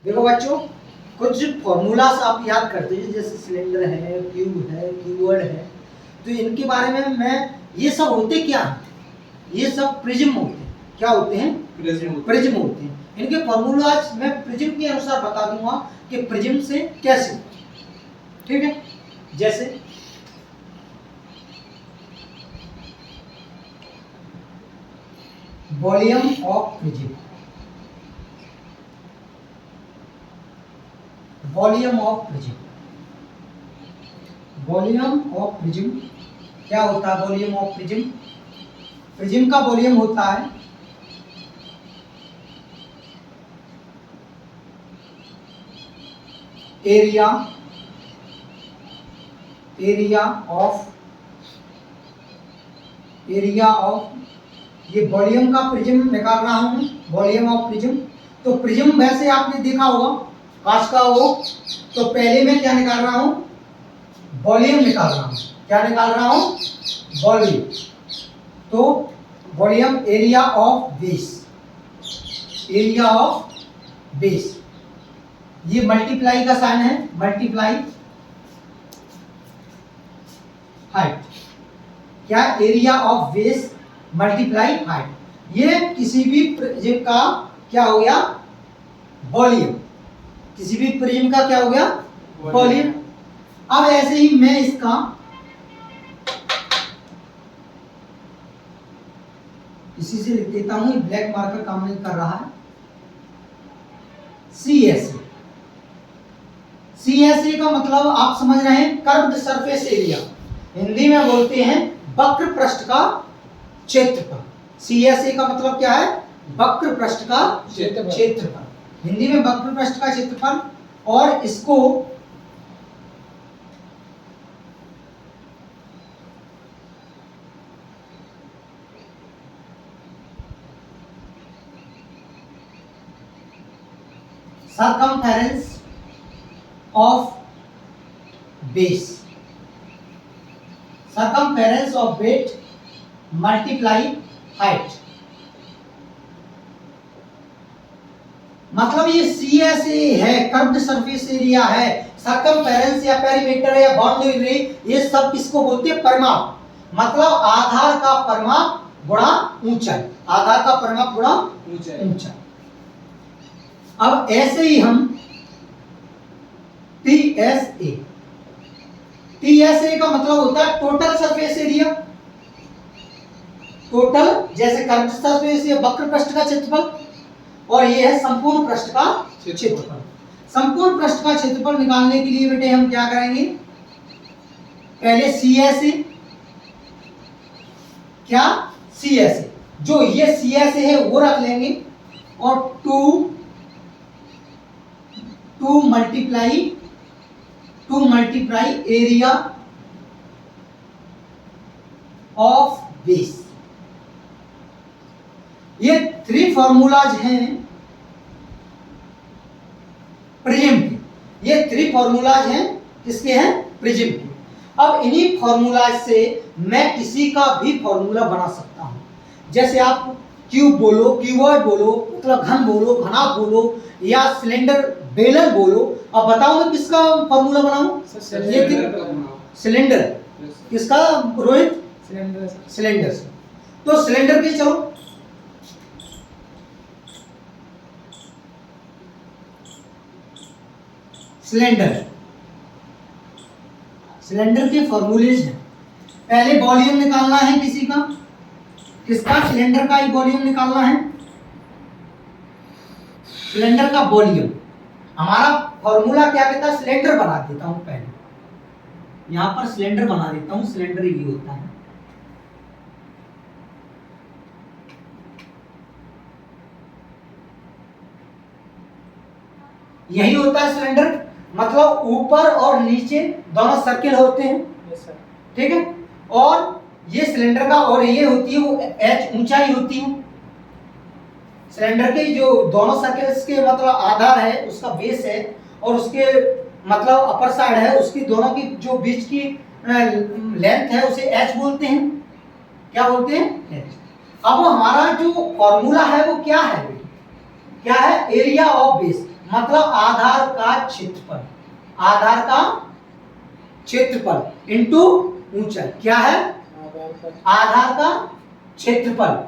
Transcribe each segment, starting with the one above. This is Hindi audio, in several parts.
देखो बच्चों, कुछ फॉर्मूलास आप याद करते हैं जैसे सिलेंडर है, क्यूब है, क्यूबॉइड है, तो इनके बारे में मैं ये सब होते क्या हैं? ये सब प्रिज्म होते हैं। क्या होते हैं? प्रिज्म होते हैं। इनके फॉर्मूलाज मैं प्रिज्म के अनुसार बता दूंगा कि प्रिज्म से कैसे, ठीक है। जैसे volume of prism, volume of prism, volume of prism क्या होता है? वॉल्यूम ऑफ प्रिज्म, प्रिज्म का वॉल्यूम होता है एरिया, एरिया ऑफ ये वॉल्यूम का प्रिज्म निकाल रहा हूं, वॉल्यूम ऑफ प्रिज्म। तो प्रिज्म वैसे आपने देखा होगा कांच का हो, तो पहले मैं क्या निकाल रहा हूं? वॉल्यूम निकाल रहा हूं। क्या निकाल रहा हूं? वॉल्यूम। तो volume area of base, area of base, ये मल्टीप्लाई का साइन है, मल्टीप्लाई हाइट। क्या? Area of base multiply height. ये किसी भी प्रिज्म का क्या हो गया? वॉल्यूम। किसी भी प्रिज्म का क्या हो गया? वॉल्यूम। अब ऐसे ही मैं इसका इसी से लिख देता हूं, ब्लैक मार्कर काम नहीं कर रहा है। CSA, CSA का मतलब आप समझ रहे हैं, कर्व्ड सरफेस एरिया। हिंदी में बोलते हैं वक्र पृष्ठ का क्षेत्रफल। CSA का मतलब क्या है? वक्र पृष्ठ का क्षेत्रफल। हिंदी में वक्र पृष्ठ का क्षेत्रफल। और इसको circumference of base, circumference of base multiply height। मतलब ये CSA है, कर्व्ड सरफेस एरिया है, सर्कमफेरेंस या पेरीमीटर या बाउंड्री, ये सब किसको बोलते हैं? परिमाप। मतलब आधार का परिमाप गुणा ऊंचाई, आधार का परिमाप गुणा ऊंचाई। अब ऐसे ही हम TSA, TSA का मतलब होता है टोटल सरफेस एरिया। टोटल जैसे कर्व्ड सरफेस या वक्र पृष्ठ का क्षेत्रफल, और ये है संपूर्ण पृष्ठ का क्षेत्रफल। संपूर्ण पृष्ठ का क्षेत्रफल निकालने के लिए बेटे हम क्या करेंगे? पहले CSA, क्या? CSA, जो ये CSA है वो रख लेंगे, और 2 मल्टीप्लाई एरिया ऑफ बेस। ये 3 फॉर्मूलाज हैं प्रिज्म के। ये 3 फॉर्मूलाज हैं किसके हैं? प्रिज्म के। अब इन्हीं फॉर्मूलाज से मैं किसी का भी फॉर्मूला बना सकता हूं। जैसे आप क्यूब बोलो, क्यूबॉइड बोलो, मतलब घन बोलो, घनाभ बोलो, या सिलेंडर बेलन बोलो। अब बताओ मैं किसका फॉर्मूला बनाऊं? सिलेंडर। किसका रोहित? सिलेंडर से। तो सिलेंडर के चलो, सिलेंडर, सिलेंडर के फॉर्मूलेज हैं। पहले वॉल्यूम निकालना है किसी का, किसका? सिलेंडर का ही वॉल्यूम निकालना है। सिलेंडर का वॉल्यूम, हमारा फॉर्मूला क्या कहता है? सिलेंडर बना देता हूं पहले, यहां पर सिलेंडर बना देता हूं। सिलेंडर ये होता है, यही होता है सिलेंडर। मतलब ऊपर और नीचे दोनों सर्किल होते हैं, ठीक है। और ये सिलेंडर का, और ये होती है वो h ऊंचाई होती है। सिलेंडर के जो दोनों सर्कल्स के मतलब आधार है उसका बेस है, और उसके मतलब अपर साइड है, उसकी दोनों की जो बीच की लेंथ है उसे h बोलते हैं। क्या बोलते हैं? h। अब हमारा जो फॉर्मूला है वो क्या है? क्या है? Area of base. मतलब आधार का क्षेत्रफल, आधार का क्षेत्रफल इनटू ऊंचाई। क्या है? आधार का क्षेत्रफल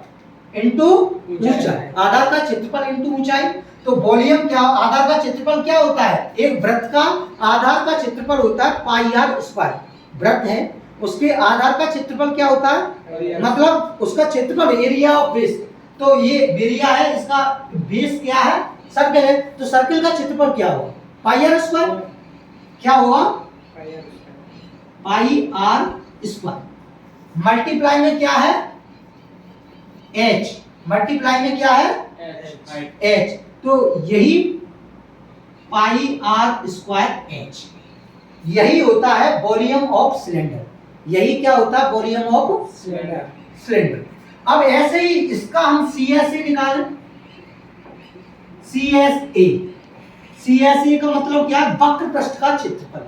इनटू ऊंचाई, आधार का क्षेत्रफल इनटू ऊंचाई। तो वॉल्यूम क्या, आधार का क्षेत्रफल क्या होता है? एक वृत्त का आधार का क्षेत्रफल होता है पाई आर स्क्वायर। वृत्त है, उसके आधार का क्षेत्रफल क्या होता है? मतलब उसका क्षेत्रफल, एरिया ऑफ बेस। तो ये एरिया है, इसका बेस क्या है? सर्कल है, तो सर्कल का क्षेत्रफल क्या होगा? पाई आर स्क्वायर। क्या होगा? पाई आर स्क्वायर। मल्टीप्लाई में क्या है? एच। मल्टीप्लाई में क्या है? एच। तो यही पाई आर स्क्वायर एच, यही होता है वॉल्यूम ऑफ सिलेंडर। यही क्या होता है? Volume of cylinder. अब ऐसे ही इसका हम CSA निकालें। CSA, CSA का मतलब क्या है? वक्र पृष्ठ का क्षेत्रफल।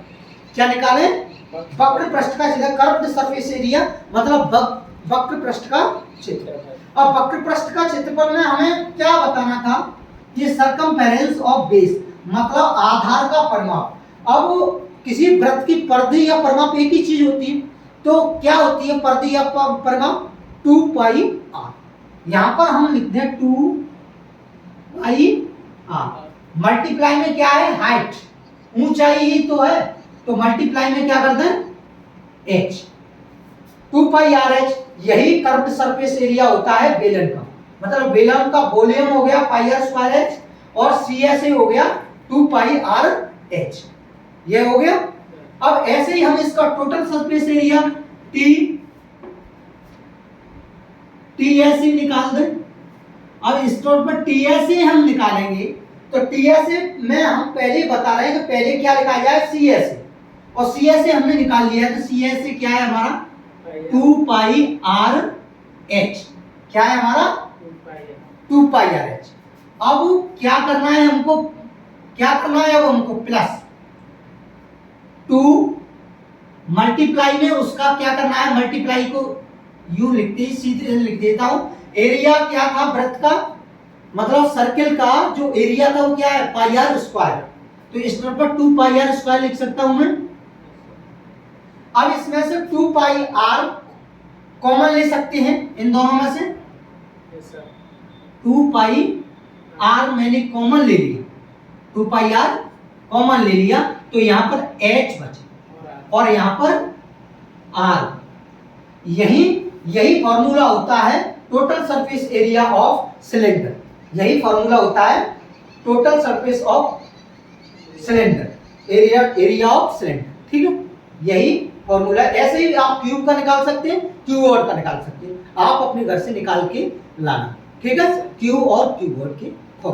क्या निकालें? वक्र पृष्ठ का क्षेत्रफल, कर्व्ड सरफेस एरिया, मतलब वक्र पृष्ठ का क्षेत्रफल। अब वक्र पृष्ठ का क्षेत्रफल में हमें क्या बताना था? ये सरकमफेरेंस ऑफ बेस, मतलब आधार का परिमाप। अब किसी वृत्त की परिधि या परिमाप एक ही चीज होती है, तो क्या होती है परिधि या परिमाप? 2 पाई आर। यहां पर हम लिखते हैं 2 पाई आर। मल्टीप्लाई में क्या है? हाइट, ऊंचाई ही तो है, तो मल्टीप्लाई में क्या करते हैं? एच। 2 पाई आर एच, यही कर्व्ड सरफेस एरिया होता है बेलन का। मतलब बेलन का वॉल्यूम हो गया पाई आर स्क्वायर एच, और CSA हो गया 2 पाई आर एच। ये हो गया। अब ऐसे ही हम इसका टोटल सरफेस एरिया TSA निकाल दें। अब इस तौर पर TSA हम निकालेंगे, तो TSA में हम पहले ही बता रहे हैं कि पहले क्या लिखा जाए? CSA, और CSA हमने निकाल लिया है। तो CSA क्या है हमारा? 2 पाई आर एच। क्या है हमारा? 2 पाई आर एच। अब क्या करना है हमको? क्या करना है अब हमको? प्लस 2 मल्टीप्लाई में उसका क्या करना है? मल्टीप्लाई को यूं लिखते, सीधे लिख देता हूं। एरिया क्या था वृत्त का, मतलब सर्किल का जो एरिया था वो क्या है? पाई आर स्क्वायर। तो इस तरह पर 2 पाई आर स्क्वायर लिख सकता हूं मैं। अब इसमें से 2 पाई आर कॉमन ले सकते हैं इन दोनों में से। 2 पाई आर मैंने कॉमन ले लिया, 2 पाई आर कॉमन ले लिया, तो यहां पर h बचे और यहां पर r। यही फॉर्मूला होता है total surface area of cylinder. यही फॉर्मूला होता है total surface of cylinder, area of cylinder. ठीक है, यही फॉर्मूला। ऐसे ही आप क्यूब का निकाल सकते हैं, क्यू वर्ड का निकाल सकते हैं। आप अपने घर से निकाल के लाना। ठीक है, क्यू और क्यू वर्ड के